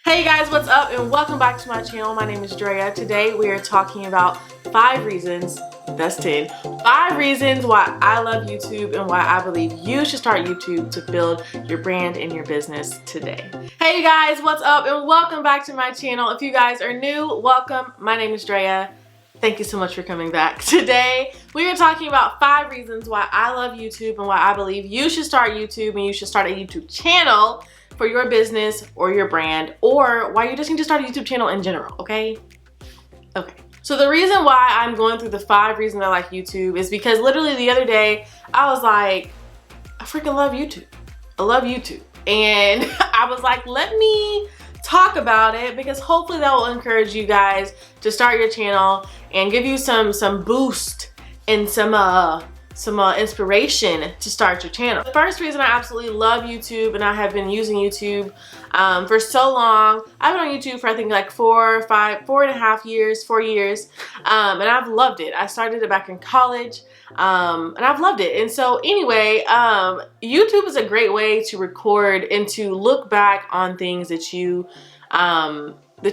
Hey guys, what's up and welcome back to my channel. My name is Drea. Today we are talking about 5 reasons, that's 10, 5 reasons why I love YouTube and why I believe you should start YouTube to build your brand and your business today. Hey guys, what's up and welcome back to my channel. If you guys are new, welcome. My name is Drea. Thank you so much for coming back. Today, we are talking about 5 reasons why I love YouTube and why I believe you should start YouTube and you should start a YouTube channel for your business or your brand, or why you just need to start a YouTube channel in general, okay? Okay. So the reason why I'm going through the 5 reasons I like YouTube is because literally the other day, I was like, I freaking love YouTube. I love YouTube. And I was like, let me talk about it because hopefully that will encourage you guys to start your channel and give you some boost and some inspiration to start your channel. The first reason I absolutely love YouTube, and I have been using YouTube for so long. I've been on YouTube for I think like 4 and a half years, 4 years, and I've loved it. I started it back in college, and I've loved it. And so anyway, YouTube is a great way to record and to look back on things that you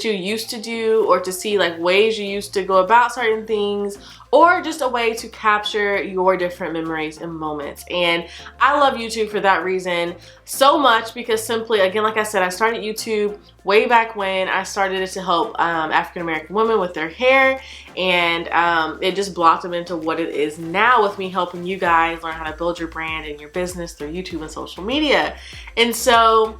used to do, or to see like ways you used to go about certain things, or just a way to capture your different memories and moments. And I love YouTube for that reason so much because simply, again, like I said, I started YouTube way back when. I started it to help African American women with their hair, and it just blocked them into what it is now with me helping you guys learn how to build your brand and your business through YouTube and social media. And so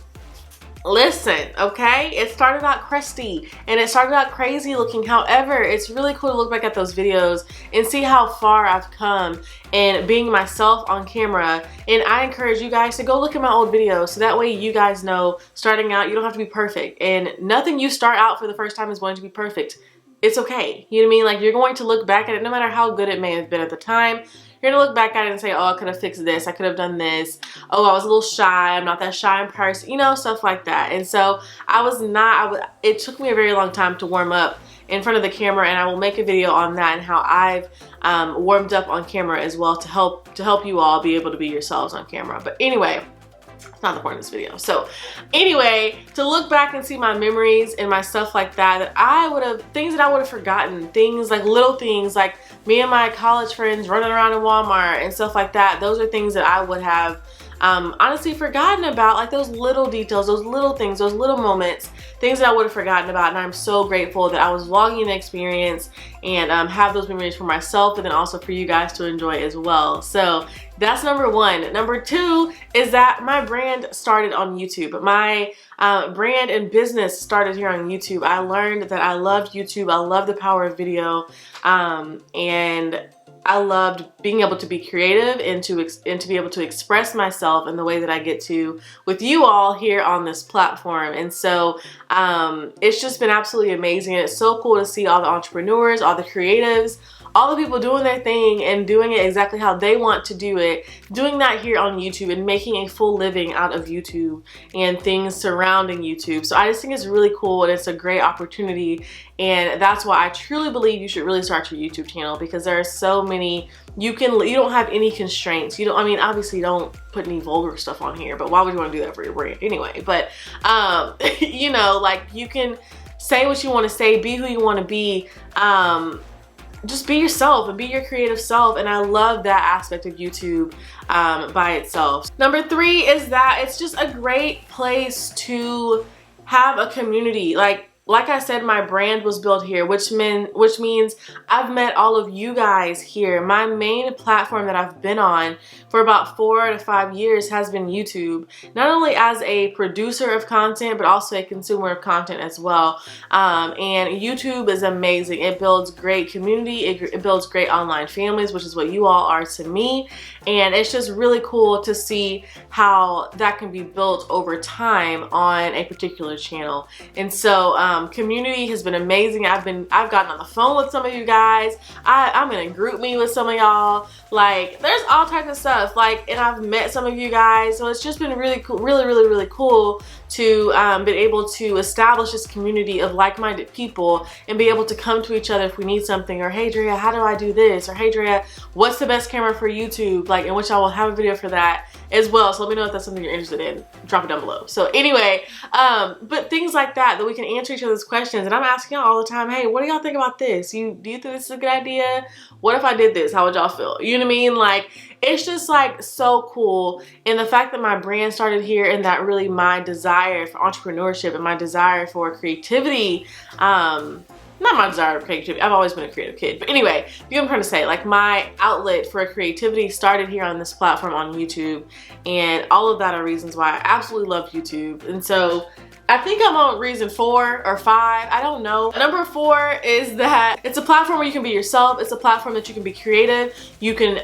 listen, okay, it started out crusty and it started out crazy looking. However, it's really cool to look back at those videos and see how far I've come and being myself on camera. And I encourage you guys to go look at my old videos so that way you guys know starting out you don't have to be perfect, and nothing you start out for the first time is going to be perfect. It's okay. You know what I mean? Like, you're going to look back at it no matter how good it may have been at the time. You're gonna look back at it and say, oh, I could have fixed this, I could have done this, oh, I was a little shy, I'm not that shy in person, you know, stuff like that. And so it took me a very long time to warm up in front of the camera, and I will make a video on that and how I've warmed up on camera as well to help you all be able to be yourselves on camera. But anyway, it's not the point of this video. So anyway, to look back and see my memories and my stuff like that, things that I would have forgotten, things like little things like me and my college friends running around in Walmart and stuff like that. Those are things that I would have honestly forgotten about, like those little details, those little things, those little moments, things that I would have forgotten about. And I'm so grateful that I was vlogging the experience and have those memories for myself, and then also for you guys to enjoy as well. So that's number 1. Number 2 is that my brand started on YouTube. My brand and business started here on YouTube. I learned that I loved YouTube. I love the power of video, and I loved being able to be creative and to be able to express myself in the way that I get to with you all here on this platform. And so it's just been absolutely amazing. It's so cool to see all the entrepreneurs, all the creatives, all the people doing their thing and doing it exactly how they want to do it, doing that here on YouTube and making a full living out of YouTube and things surrounding YouTube. So I just think it's really cool, and it's a great opportunity, and that's why I truly believe you should really start your YouTube channel, because there are so many, you don't have any constraints. I mean, obviously don't put any vulgar stuff on here, but why would you want to do that for your brand anyway? But you know, like, you can say what you want to say, be who you want to be, just be yourself and be your creative self. And I love that aspect of YouTube by itself. Number 3 is that it's just a great place to have a community. Like I said, my brand was built here, which means I've met all of you guys here. My main platform that I've been on for about 4 to 5 years has been YouTube, not only as a producer of content, but also a consumer of content as well. And YouTube is amazing. It builds great community. It builds great online families, which is what you all are to me. And it's just really cool to see how that can be built over time on a particular channel. And so community has been amazing. I've gotten on the phone with some of you guys. I'm in a group meet with some of y'all. Like, there's all types of stuff. Like, and I've met some of you guys. So it's just been really cool, really cool to be able to establish this community of like-minded people and be able to come to each other if we need something, or hey Drea, how do I do this, or hey Drea, what's the best camera for YouTube, like, in which I will have a video for that. as well. So let me know if that's something you're interested in. Drop it down below. So anyway, but things like that we can answer each other's questions. And I'm asking y'all all the time, hey, what do y'all think about this? Do you think this is a good idea? What if I did this? How would y'all feel? You know what I mean? Like, it's just like so cool. And the fact that my brand started here, and that really my desire for entrepreneurship and my desire for creativity, not my desire for creativity, I've always been a creative kid, but anyway, you know what I'm trying to say, like my outlet for creativity started here on this platform on YouTube, and all of that are reasons why I absolutely love YouTube. And so I think I'm on reason 4 or 5, I don't know. Number 4 is that it's a platform where you can be yourself. It's a platform that you can be creative. You can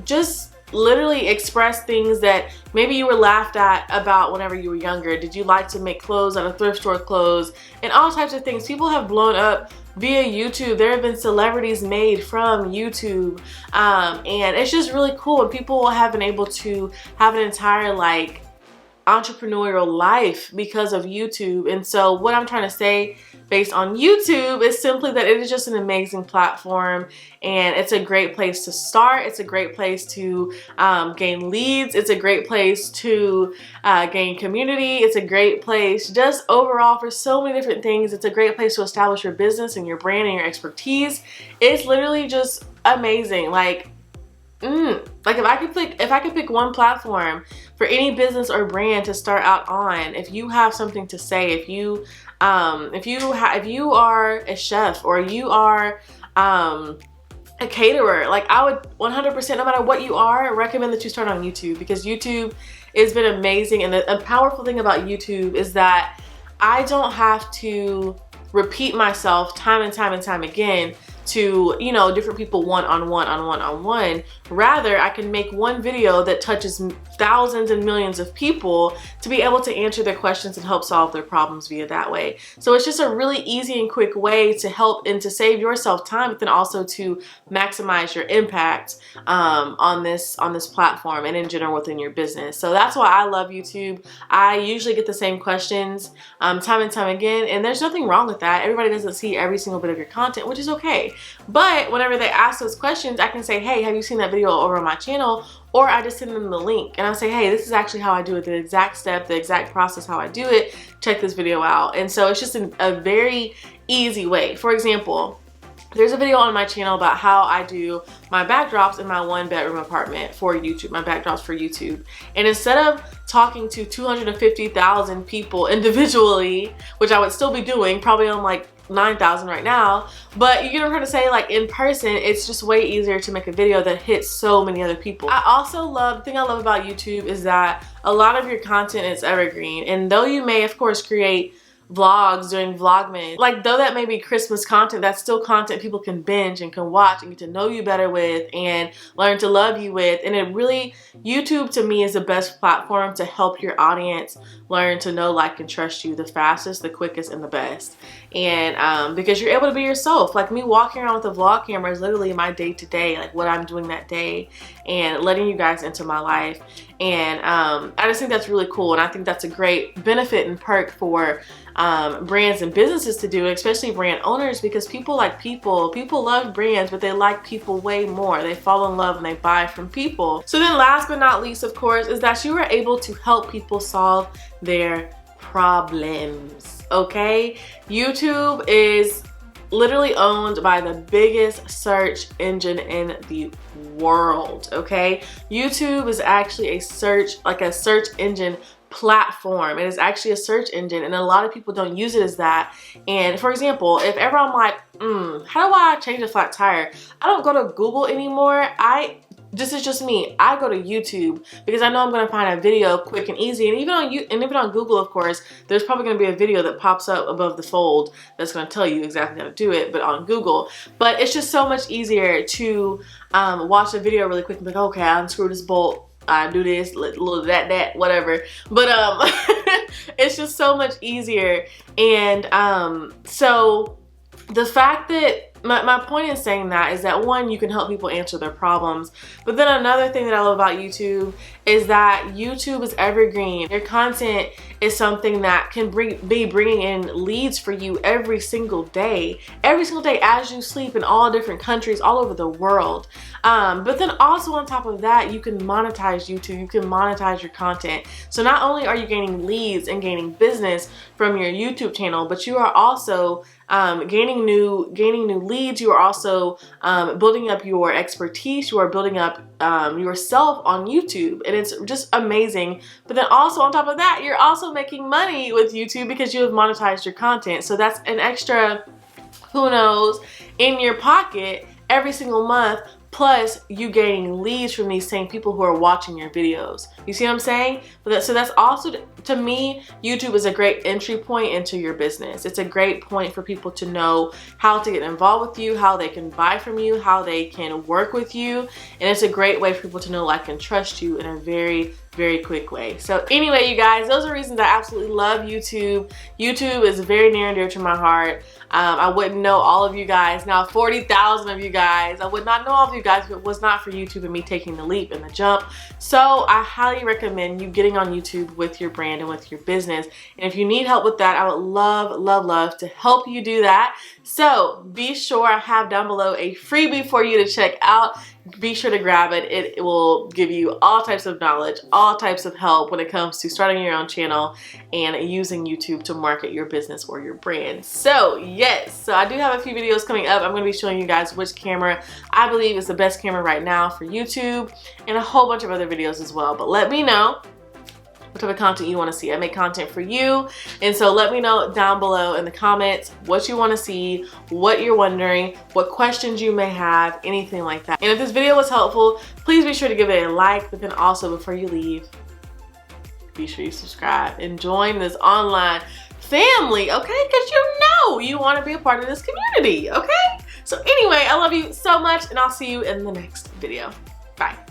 just literally express things that maybe you were laughed at about whenever you were younger. Did you like to make clothes out of thrift store clothes and all types of things? People have blown up via YouTube. There have been celebrities made from YouTube, and it's just really cool. And people have been able to have an entire like entrepreneurial life because of YouTube. And so what I'm trying to say based on YouTube is simply that it is just an amazing platform, and it's a great place to start. It's a great place to gain leads. It's a great place to gain community. It's a great place just overall for so many different things. It's a great place to establish your business and your brand and your expertise. It's literally just amazing. Like if I could pick one platform for any business or brand to start out on, if you have something to say, if you are a chef, or you are a caterer, like I would 100%, no matter what you are, recommend that you start on YouTube, because YouTube has been amazing. And the powerful thing about YouTube is that I don't have to repeat myself time and time and time again to, you know, different people one-on-one. Rather, I can make one video that touches thousands and millions of people to be able to answer their questions and help solve their problems via that way. So it's just a really easy and quick way to help and to save yourself time, but then also to maximize your impact on this platform and in general within your business. So that's why I love YouTube. I usually get the same questions time and time again, and there's nothing wrong with that. Everybody doesn't see every single bit of your content, which is okay. But whenever they ask those questions, I can say, hey, have you seen that video over on my channel? Or I just send them the link and I say, hey, this is actually how I do it, the exact step, the exact process how I do it. Check this video out. And so it's just a very easy way. For example, there's a video on my channel about how I do my backdrops in my 1-bedroom apartment for YouTube, my backdrops for YouTube. And instead of talking to 250,000 people individually, which I would still be doing, probably on like 9,000 right now, but you get what I'm trying to say, like in person, it's just way easier to make a video that hits so many other people. I also love, the thing I love about YouTube is that a lot of your content is evergreen. And though you may, of course, create vlogs during Vlogmas, like though that may be Christmas content, that's still content people can binge and can watch and get to know you better with and learn to love you with. And it really, YouTube to me is the best platform to help your audience learn to know, like, and trust you the fastest, the quickest, and the best. And because you're able to be yourself. Like me walking around with a vlog camera is literally my day-to-day, like what I'm doing that day and letting you guys into my life. And I just think that's really cool, and I think that's a great benefit and perk for brands and businesses to do, especially brand owners, because people like people. People love brands, but they like people way more. They fall in love and they buy from people. So then last but not least, of course, is that you are able to help people solve their problems, okay? YouTube is literally owned by the biggest search engine in the world, okay? YouTube is actually a search engine platform. It is actually a search engine, and a lot of people don't use it as that. And for example, if ever I'm like, how do I change a flat tire? I don't go to Google anymore. This is just me. I go to YouTube because I know I'm going to find a video quick and easy. And even on Google, of course, there's probably going to be a video that pops up above the fold that's going to tell you exactly how to do it, but on Google. But it's just so much easier to watch a video really quick and be like, okay, I unscrew this bolt, I do this, little that, whatever. But it's just so much easier. And so the fact that my point in saying that is that, one, you can help people answer their problems, but then another thing that I love about YouTube is that YouTube is evergreen. Your content is something that can be bringing in leads for you every single day as you sleep, in all different countries all over the world. But then also on top of that, you can monetize YouTube, you can monetize your content. So not only are you gaining leads and gaining business from your YouTube channel, but you are also gaining new leads. You are also building up your expertise. You are building up yourself on YouTube, and it's just amazing. But then also on top of that, you're also making money with YouTube because you have monetized your content. So that's an extra, who knows, in your pocket every single month. Plus, you gaining leads from these same people who are watching your videos. You see what I'm saying? So that's also, to me, YouTube is a great entry point into your business. It's a great point for people to know how to get involved with you, how they can buy from you, how they can work with you. And it's a great way for people to know, like, and trust you in a very, very quick way. So anyway, you guys, those are reasons I absolutely love YouTube. YouTube is very near and dear to my heart. I wouldn't know all of you guys, now 40,000 of you guys, I would not know all of you guys if it was not for YouTube and me taking the leap and the jump. So I highly recommend you getting on YouTube with your brand and with your business. And if you need help with that, I would love, love, love to help you do that. So be sure I have down below a freebie for you to check out. Be sure to grab it. It will give you all types of knowledge, all types of help when it comes to starting your own channel and using YouTube to market your business or your brand. So yes, so I do have a few videos coming up. I'm going to be showing you guys which camera I believe is the best camera right now for YouTube, and a whole bunch of other videos as well. But let me know what type of content you want to see. I make content for you, and so let me know down below in the comments what you want to see, what you're wondering, what questions you may have, anything like that. And if this video was helpful, please be sure to give it a like, but then also before you leave, be sure you subscribe and join this online family, okay? Because you want to be a part of this community, okay? So anyway, I love you so much, and I'll see you in the next video. Bye.